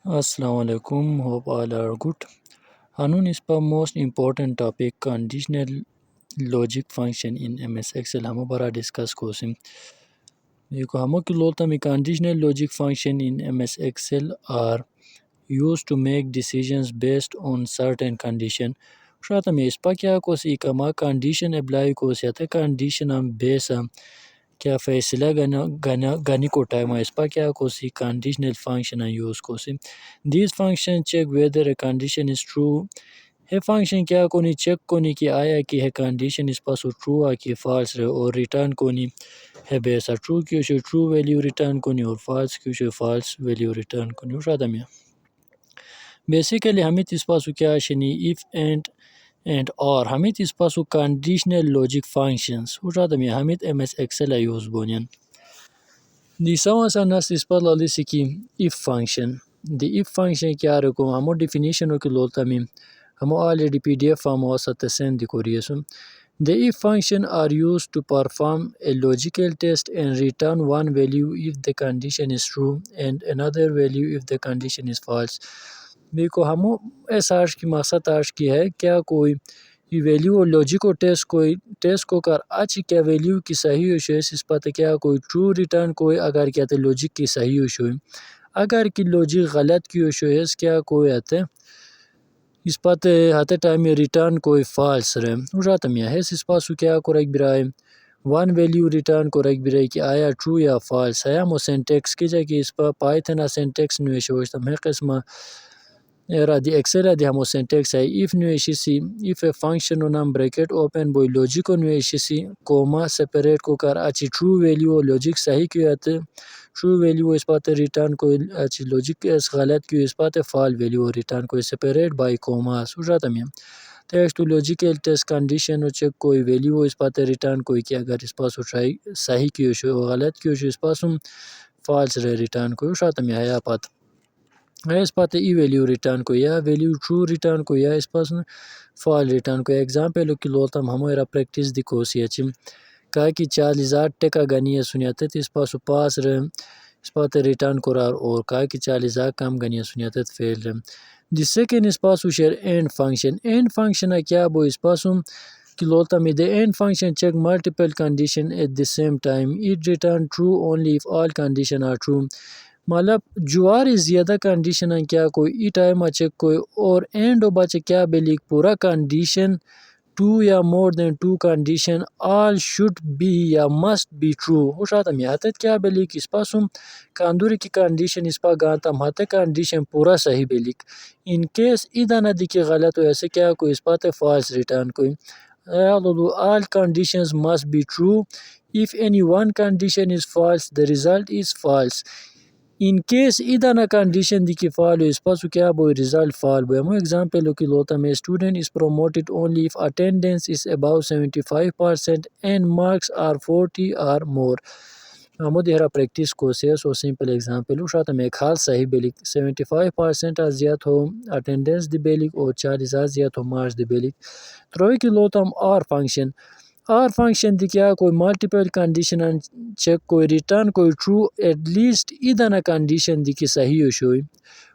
Assalamu alaikum. Hope all are good. Hanun is the most important topic conditional logic function in MS Excel ہمو برا discuss Kosam دیکھو ہمو کی لولتا میں conditional logic function in MS Excel are used to make decisions based on certain condition شاتا میں اس پا کیا کوسی کما condition apply Kosi آتا condition ہم بیس ہم کیا فیصلہ گنی کو ٹائم اس پا کیا Kosi conditional function use Kosi these function check whether a condition is true ہے فنکشن کیا کونی چیک کونی کہ آیا کہ ہے کنڈیشن اس پاسو ٹرو آ کہ فالس رہے اور ریٹرن کونی ہے بیسا ٹرو کیوں شو ٹرو ویلیو ریٹرن کونی اور فالس کیوں شو فالس ویلیو ریٹرن کونی وشادا میں بیسیکلی ہمیں اس پاسو کیا شنی if and or ہمیں اس پاسو کنڈیشنل لوجک فنکشنز وشادا میں ہمیں MS Excel یوز بونین دی سوان سا نس اس پا لالی سکی if function the if function کیا رکو ہمو ڈیفینیشنو کی لولتا میں ہمو already PDF فارم واسطہ سین دی کوریسو The if function are used to perform a logical test and return one value if the condition is true and another value if the condition is false. دیکھو ہمو S آرش کی مقصد آرش کی ہے کیا کوئی value اور logic کو ٹیسٹ کو کر اچھی کیا ویلیو کی صحیح ہو شوئے اس پتہ کیا کوئی ٹرو ریٹرن کوئی اگر کیا تے لوجک کی صحیح ہو شوئے اگر کی لوجک غلط کی ہو شوئے اس کیا کوئی آتے اس پاتے ہاتے ٹائم میں ریٹرن کوئی فالس رہے اجاتا میں ہے اس پاسو کیا کوریک برائے ون ویلیو ریٹرن کوریک برائے کہ آیا ٹرو یا فالس ہے ہمو سینٹیکس کی جائے کہ اس پا پائتھنا سینٹیکس نویشہ ہوشتا میں قسمہ ایرا دی ایکسل دی ہمو سینٹیکس ہے if نویشی سی if a function نام بریکٹ اوپن بوئی لوجک نویشی سی کوما سپریٹ کو کر اچھی ٹرو ویلیو لوجک صحیح کیوں آتے ٹرو ویلیو اس پاتے ریٹرن کوئی اچھی لوجک اس غلط کیوں اس پاتے فال ویلیو ریٹرن کوئی سپریٹ بائی کوما سوچاتا میں text logical test condition check کوئی ویلیو اس پاتے ریٹرن کوئی کیا اگر اس پاسو ٹرائی صحیح کیوں شو غلط کیوں شو اس پاسو فالس رہے ریٹرن کوئی شاتا میں ہے پاتا ہے اس پاتے ای ویلیو ریٹرن کو یا ویلیو ٹرو ریٹرن کو یا اس پاس فال ریٹرن کو ایگزامپل کی لولتا ہمو ایرا پریکٹس دی کوسی اچھی کہا کہ 40,000 ٹکا گنی ہے سنیاتے تھی اس پاسو پاس رہے اس پاتے ریٹرن کرار اور کہا کہ 40,000 کم گنی ہے سنیاتے تھی فیل رہے دی سیکنڈ اس پاسو شیر اینڈ فنکشن ہے کیا بو اس پاسو کی لولتا میں دے and function check multiple condition at the same time it return true only if all condition are true مطلب جوار زیادہ کنڈیشن ہے کیا کوئی ای ٹائم اچھے کوئی اور اینڈ ہو بچے کیا بلیک پورا کنڈیشن 2 یا مور دین 2 کنڈیشن آل شوڈ بی یا مسٹ بی ٹرو وشاتا میں آتا کیا بلیک اس پاسم کاندوری کی کنڈیشن اس پا گانتا ماتے کنڈیشن پورا صحیح بلیک ان کیس ادھا نہ دی کہ غلط ہو ایسے کیا کوئی اس پاتے فالس ریٹرن کوئی all conditions must be true if any one condition is false the result is false in case ادھا نہ کنڈیشن دی کی فال ہو اس پاسو کیا بوئی ریزلٹ فال بوئی ہمو ایگزامپل کی لوتا میں student is promoted only if attendance is above 75% and marks are 40 or more ہمو دیہرا practice کو سے so simple example شاتا میں ایک حال صحیح بیلک 75% زیادہ ہو اٹینڈنس دی بیلک اور 40,000 زیادہ ہو مارکس دی بیلک تروئی کی لوتا ہم آر فنکشن دی کیا کوئی ملٹیپل کنڈیشن چیک کوئی ریٹرن کوئی ٹرو ایٹ لیسٹ ادھا نہ کنڈیشن دی کی صحیح ہو شوئی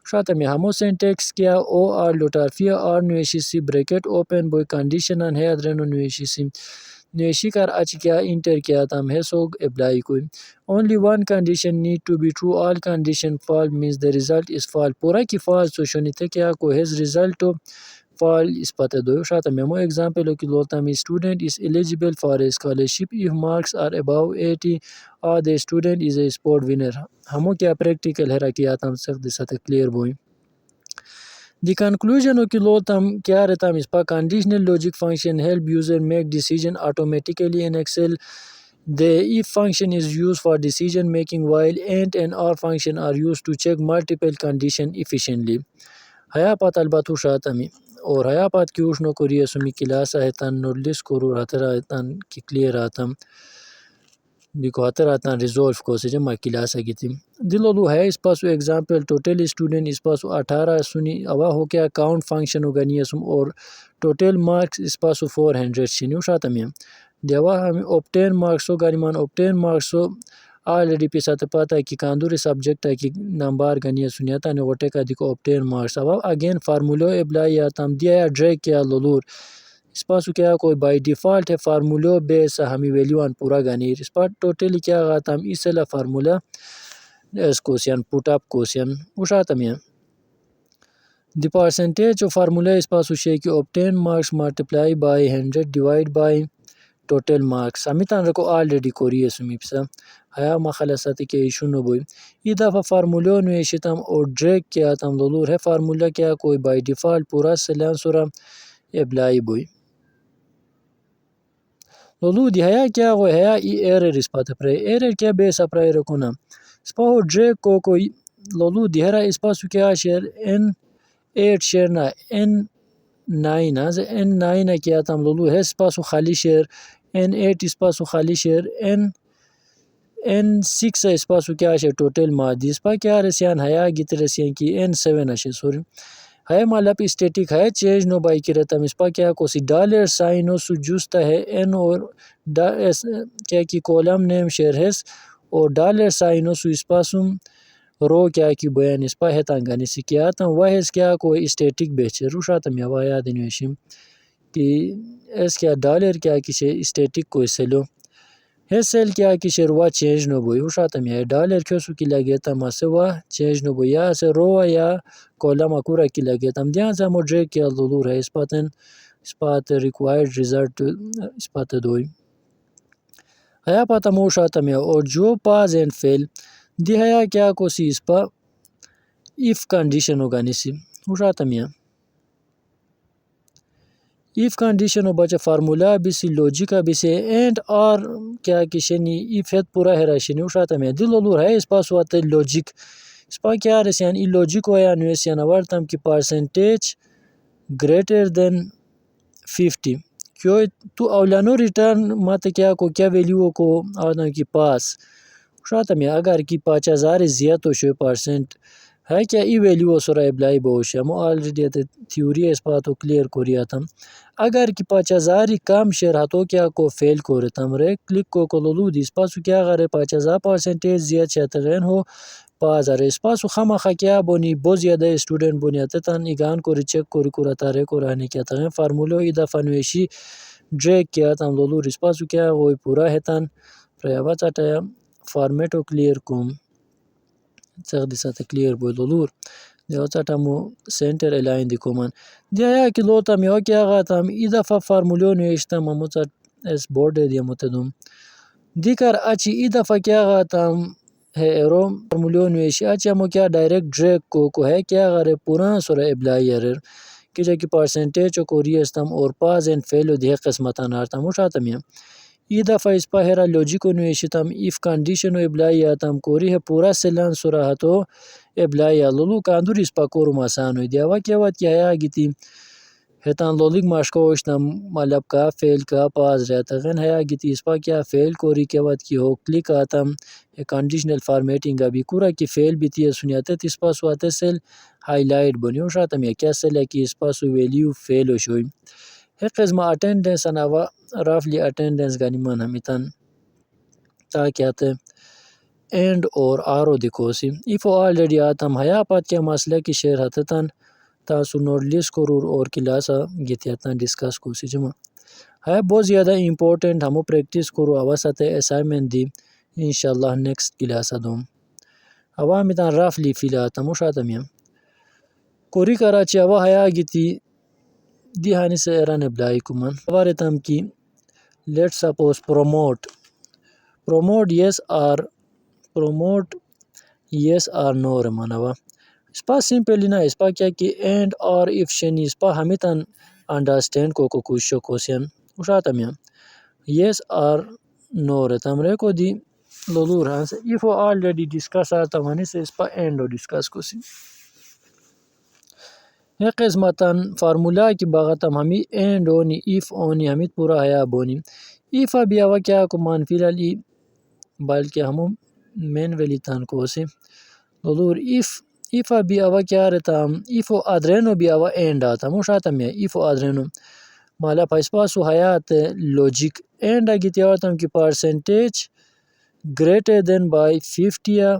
شاتا میں ہمو سینٹیکس کیا او آر لوٹارفیا آر نویشی سی بریکٹ اوپن بوئی کنڈیشن ہے ادرینو نویشی سی نویشی کر اچھ کیا انٹر کیا تم ہے سوگ اپلائی کوئی only one condition need to be true all condition false means the result is false پورا کی فالس تو شنیتے کیا کوئی ہز ریزلٹ فال اس پتہ دو شاتا میمو ایگزامپل کی لولتا میں student is eligible for a scholarship if marks are above 80 or the student is a sport winner ہمو کیا پریکٹیکل ہے رکھیا تم سخت ساتھ کلیئر بوئی دی کنکلوژن کی لولتا ہم کیا رہتا ہم اس پا conditional logic function help user make decision automatically in Excel The if function is used for decision making while and or function are used to check multiple condition efficiently ہیا پات الباتو شاتا میں اور ہیا پات کی اوشنو کوری سمی کلاس آہتان نوٹلس کرو رہتر آہتان کی کلیئر آتم دیکھو آتر آتان ریزولف کو سے جمع کلاس آگی تھی دلولو ہے اس پاسو ایگزامپل ٹوٹل اسٹوڈنٹ اس پاسو 18 سنی اوا ہو کیا کاؤنٹ فنکشن ہو گنی اسم اور ٹوٹل مارکس اس پاسو 400 چنیو شاتا میں دیوا ہمیں اوپٹین مارکس ہو گانی مان اوپٹین مارکس ہو already pisate pata ki kanduri subject ki number gani sunyata ne wote ka diko obtain marks. Aba again formulo apply ya tamdia ya drag ya lolur. Spasu kya کوئی by default ہے فارمولو بیس ہمی value in پورا گنیر spa totally کیا غاتم اسلا formula اس کوشن پوٹ اپ کوشن وشاتم یا the percentage of formula اسپاسو شے کی obtain marks multiply by 100 divide by total marks امیتان رکو already کوری اسمی پسا ہیا مخلصاتی کے ایشونو بوئی ای دفعہ فارمولو نویشتم اور ڈریک کیا تم لولور ہے فارمولا کیا کوئی بائی ڈیفالٹ پورا سلان سورا اپلائی بوئی لولو دی ہیا کیا گوئی ہیا ای ایرر اسپاتا پرے ایرر کیا بیسا پرے رکونا اسپاہو ڈریک کو کوئی لولو دی ہرا اسپاسو کیا شیر n8 شیر نا n9 n9 کیا تم لولو ہے اسپاسو خالی شیر n8 اسپاسو خالی شیر n6 اسپاسو کیا شیر ٹوٹل ما دی اسپا کیا رسیان ہیا گیت رسیان کی n7 اشے سوری ہیا مالا پی اسٹیٹک ہے چینج نو بائی کی رہتا اسپا کیا کوسی ڈالر سائنو سو جوستا ہے n اور کیا کی کولم نیم شیر ہیس اور ڈالر سائنو سو اسپاسو رو کیا کی بیان اسپا ہے تنگانی سی کیا تا وہیس کیا کوئی اسٹیٹک بیچے روشاتا میں وہ یاد نویشیم کہ اس کیا ڈالر کیا کسی اسٹیٹک کوئی سیلو ہے سیل کیا کسی روا چینج نو بوئی روشاتا میں ڈالر کیوں سو کی لگے تا ما سے وہ چینج نو بوئی یا اسے رو یا کولم اکورا کی لگے تا دیان سا مڈرے کیا لولور ہے اسپات ریکوائرڈ ریزلٹ اسپات دوئی ہیا پاتا موشاتا میں اور جو پاز اینڈ فیل دی ہیا کیا کوسی اسپا ایف کنڈیشن ہوگا نیسی وشاتا میاں ایف کنڈیشن ہو بچا فارمولا بیسی لوجیکا بیسی اینڈ اور کیا کشنی ایف ہیت پورا ہے راشنی وشاتا میاں دی لولور ہے اسپا سواتا لوجک اسپا کیا رسیان ای لوجک ہویا نویسیان آورتم کی پرسنٹیج گریٹر دین 50 کیوں تو اولانو ریٹرن ماتا کیا کو کیا ویلیو کو آدم کی پاس شاتا میں اگر کی 5000 زیادہ تو شو پرسنٹ ہے کیا ای ویلیو سورا ابلائی بوشا مو آلریڈی تھیوری اس باتو کلیئر کوریا تھا اگر کی 5000 کم شیر ہاتو کیا کو فیل کورتم رے کلک کو لولو دی اسپاسو کیا غرے 5000 پرسنٹیج زیادہ چاہترین ہو پاز رے اسپاسو خمخا کیا بونی بہت زیادہ اسٹوڈنٹ بونی تن ایگان کوری چیک کوری کورتا رے کورانے کیا تغین فارمولو ای دفعہ نویشی ڈریک کیا تم لولو اسپاسو کیا ہوئی پورا ہے تن پریابا چاہتا فارمیٹو کلیئر کوم چاہ دیسا تا کلیئر بوئی لولور دیو چاہتا مو سینٹر الائن دی کومن دی آیا کی لوتا میو کیا گا تم ای دفعہ فارمولو نویشتا ممو چاہت اس بورڈ دیا متدوم دی کر اچھی ای دفعہ کیا گا تم ہے ایرو فارمولو نویشی اچھی مو کیا ڈائریکٹ ڈریک کو ہے کیا گا رے پورا سورا ابلائی ایرر کہ جا کی پرسنٹیج کو ریستم اور پاز اینڈ فیلو دی قسمتان آرتم وشاتا میم ای دفعہ اس پا ہیرا لوجیکو نویشتم ایف کنڈیشنو ابلائی آتم کوری ہے پورا سلان سورا ہتو ابلائی لولو کاندوری اس پا کورو ماسانوی دیوا کیا وات کیا ہے آگی ہتان لولک ماشکوشتم ملب کا فیل کا پاز رہتا غن ہے آگی تی اس پا کیا فیل کوری کیا وات کی ہو کلک آتم کنڈیشنل فارمیٹنگ ابھی کورا کی فیل بھی تی سنیاتا تی اس پا سواتا سیل ہائی لائٹ بنی ہو شاتا میں کیا سیل ہے کی اس پا سو ویلیو فیل ہو شوئی ہے قسم اٹینڈنس اناوا رافلی اٹینڈنس گانی من ہمیتن تاکہ آتے اینڈ اور آرو دکھوسی ایفو آلریڈی آتم ہیا پات کیا مسئلہ کی شیر ہتتن تاسو نوٹ لیس کرور اور کلاسا گیتیاتن ڈسکس کوسی جمع ہیا بہت زیادہ امپورٹنٹ ہمو پریکٹس کرو آواسات اسائمنٹ دی انشاءاللہ نیکسٹ کلاسا دوم عوامیتان رافلی فیل آتم وشاتم یم کوری کراچی اوا ہیا گیتی دی ہانی سے ایران ابلائی کمن وارتم کی let suppose promote yes or no رمانوا اسپا سمپلی نا اسپا کیا کی اینڈ اور if شنی اسپا ہمیتن انڈرسٹینڈ کو کوششو کوسین وشاتا میاں yes or no رتم رے کو دی لولور ہاں if already ڈسکس آتا وانی سے اسپا اینڈ ڈسکس کوسی ایک قسمتاً فارمولا کی باغتم ہمی اینڈ ہونی ایف ہونی ہمیں پورا حیا بونی ایفا بھی آوا کیا کو منفی لی بلکہ ہمو مین ویلی تان کو سے لولور ایفا بھی آوا کیا رہتا ایفو ادرینو بھی آوا اینڈ آتا موشاتا میں ایفو ادرینو مالا پاسپاسو حیات لوجک اینڈ آگی تیارتم کی percentage greater than by 50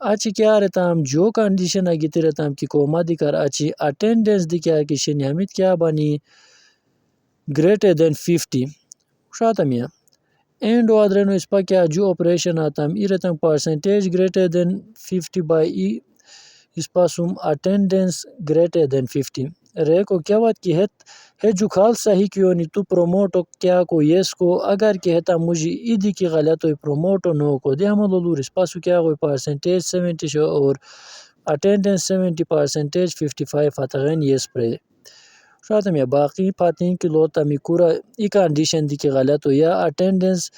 achi kya retam jo condition agiti retam ki koma dikar achi attendance dikya kishin hamit kya bani greater than 50 ushatamia and wadreno ispa kya jo operation atam iretam percentage greater than 50 by ispasum attendance greater than 50 reko kya wat ki het jo khal sahi kioni tu promote kya ko yes ko agar ki heta muji idi ki galato promote no ko de hamalo ispasu kya ko percentage 70 sho or attendance 70 percentage 55 ataghen yes pre شاید یا باقی پاتین کی لوتا میکورا ای condition دی که غلط ہو یا attendance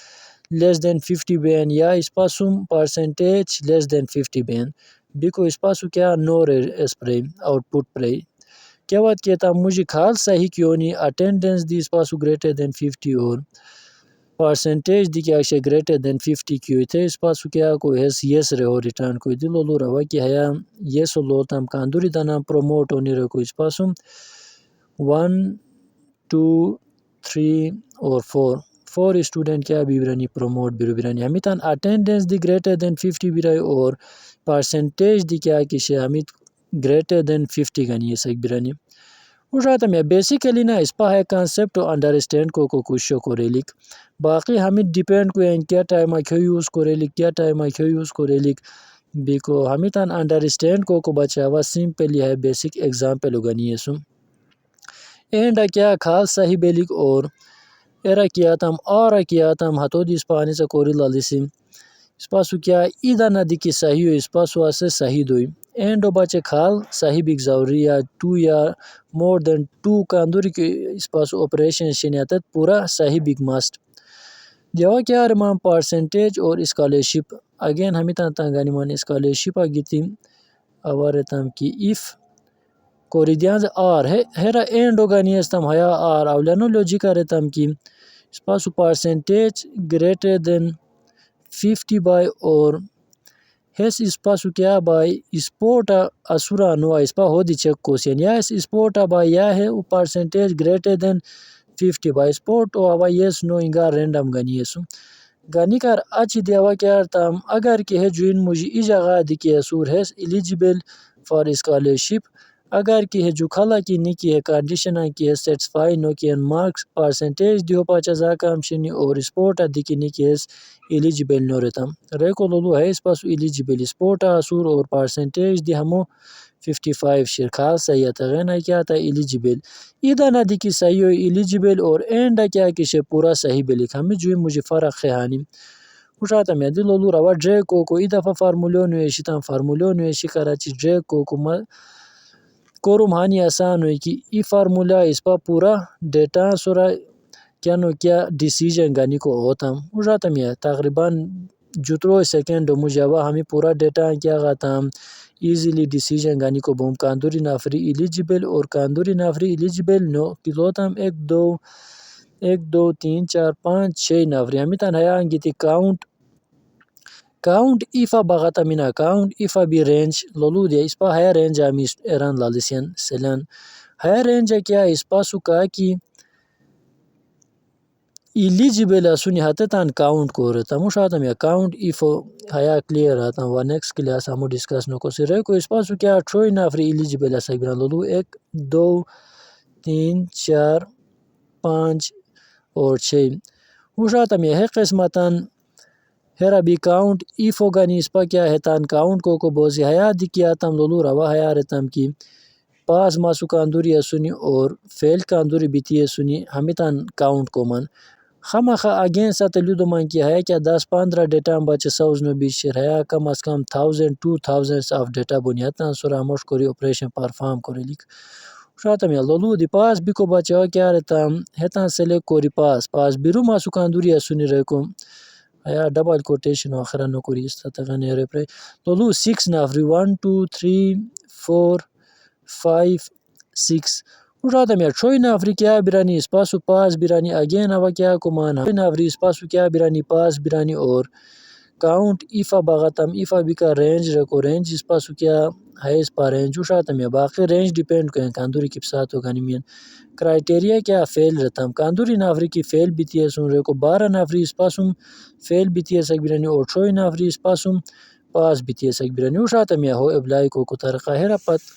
less than 50 بین یا اسپاسوم percentage less than 50 بین بیکو اسپاسو کیا نور spray out put پری کیا بات کہتا مجھے خال صحیح کیوں نہیں attendance دی اسپاسو greater than 50 اور percentage دی کیا شے greater than 50 کیوں تھے اسپاسو کیا کو ایس یس رہو ریٹرن کوئی دلو لو رہا کی ہے یس لو تم کاندوری دانا پروموٹ ہونی رہو کوئی اسپاسوم 1 2 3 اور 4 اسٹوڈنٹ کیا بیرانی پروموٹ بیرانی ہمیتان اٹینڈنس دی گریٹر دین 50 بیرائی اور پرسنٹیج دی کیا کشی ہمیت گریٹر دین 50 گنی ہے سک بیرانی وشاتا میں بیسیکلی نا اس پا ہے کانسپٹ و انڈرسٹینڈ کو کوشش کرے لک باقی ہمیں ڈیپینڈ کو ہیں کیا ٹائم آکھو یوز کرے لک کیا ٹائم آکھو یوز کرے لک بیکو ہمیتان انڈرسٹینڈ کو بچاوا سمپلی ہے بیسک ایگزامپل گنی ہے سم اینڈ کیا خاص صحیح بیلک اور ایرا کیاتم آرا کیاتم ہتو دی اسپانی سے کوری لالیسیم اسپاسو کیا ایدہ ندی کی صحیح ہو اسپاسو آسے صحیح دوئی اینڈو بچے خال صحیح بیک زوری یا 2 یا مور دن 2 کاندوری کی اسپاسو اپریشن شنیاتت پورا صحیح بیک ماسٹ دیوا کیا رمان پرسنٹیج اور اسکالرشپ اگین ہمیں تانگانی مان اسکالرشپ آگیتی اوارتام کی ایف کوریدیانز آر ہیرا اینڈ ہوگانی استم ہیا آر اولانو لوجیکا رتم کی اسپاسو پرسنٹیج گریٹر دین 50 بائی اور ہیس اسپاسو کیا بائی اسپورٹا اسورا نو اسپا ہو دی چیک کوسین یا اس اسپورٹا بائی یا ہے پرسنٹیج گریٹر دین 50 بائی اسپورٹ او آوا یس نو انگا رینڈم گنی یسو گانی کار اچھی دیوا کیا تام اگر کہ ہے جوین مجھے ای جگہ دی کی اسور ہیس ایلیجیبل فار اسکالرشپ اگر کہ ہے جو کھلا کی نی کی ہے کنڈیشن کی ہے سیٹسفائی نو کی مارکس پرسنٹیج دیو پاچا زا کام شنی اور اسپورٹ دی کی نی کی ہے ایلیجیبل نو رتم ریکو لولو ہے اس پاس ایلیجیبل اسپورٹ اسور اور پرسنٹیج دی ہمو 55 شیر خاص صحیح تا غینا کیا تا ایلیجیبل ایدہ نا دی کی صحیح ہو ایلیجیبل اور اینڈ کیا کشے پورا صحیح بلک ہمیں جو مجھے فرق خیانی خوشاتا میں دل لولو روا ڈریک کو ای دفعہ فارمولیو نویشی تا فارمولیو نویشی کراچی ڈریک کو کوروم ہانی آسان ہوئی کہ ای فارمولا اس پا پورا ڈیٹا سورا کیا نو کیا ڈیسیجن گانی کو ہوتا ہم اجاتا میں تقریباً جترو سیکنڈ مجھے ہمیں پورا ڈیٹا کیا گاتا ہم ایزیلی ڈیسیجن گانی کو بوم کاندوری نافری ایلیجیبل اور کاندوری نافری ایلیجیبل نو کلوتا ہم 1 2 3 4 5 6 نافری ہمیں تنہایا آنگی تھی کاؤنٹ ایفا بغاتا مینا کاؤنٹ ایفا بی رینج لولو دیا اس پا ہے رینج آمی ایران لالیسین سیلن ہے رینج کیا اس پا سکا کی ایلیجیبل اسونی حتتان کاؤنٹ کو رہتا مشاہدہ میں کاؤنٹ ایفو ہیا کلیر رہتا و نیکس کلاس ہمو ڈسکس نو کو سی رہے کو اس پا سو کیا ٹروئی نافری ایلیجیبل اسا گران لولو 1 2 3 4 5 اور 6 مشاہدہ میں ہے قسمتاً ہیرا بی کاؤنٹ ایفو گانی اس پا کیا ہے تان کاؤنٹ کو بوزی ہیا دی کیا تم لولو روا ہیا رتم کی پاس ماسو کاندوری اسونی اور فیل کاندوری بیتی اسونی ہمیں تان کاؤنٹ کو من خمخا اگین سا تلیدو من کی ہے کیا 10-15 ڈیٹا بچے سوز نو بیچ شیر ہے کم از کم 1000-2000 آف ڈیٹا بنیادتاً سورا موش کوری اپریشن پرفارم کوری لک شاعتا میں لولو دی پاس بیکو بچے ہو کیا رہتا ہیتاں سلیک کوری پاس بیرو ماسو کاندوری اسونی ریکو آیا ڈبل کوٹیشن آخرا نو کوری اس طرح نیرے پر لولو 6 نافری 1 2 3 4 5 6 اجاتا میں چھوئی نافری کیا برانی اسپاسو پاس برانی اگین ہوا کیا کمان چھوئی نافری اسپاسو کیا برانی پاس برانی اور count ifa bagatam ifa bika range reko range ispasu kia highest pa range ushatam ya باقی range depend koyan kanduri kipsato ganimian criteria kia fail retam kanduri nafri ki fail bitiyasun reko 12 nafri ispasum fail bitiyasak birani ochoy nafri ispasum pass bitiyasak birani ushatam ya ho apply ko tariqa hera pat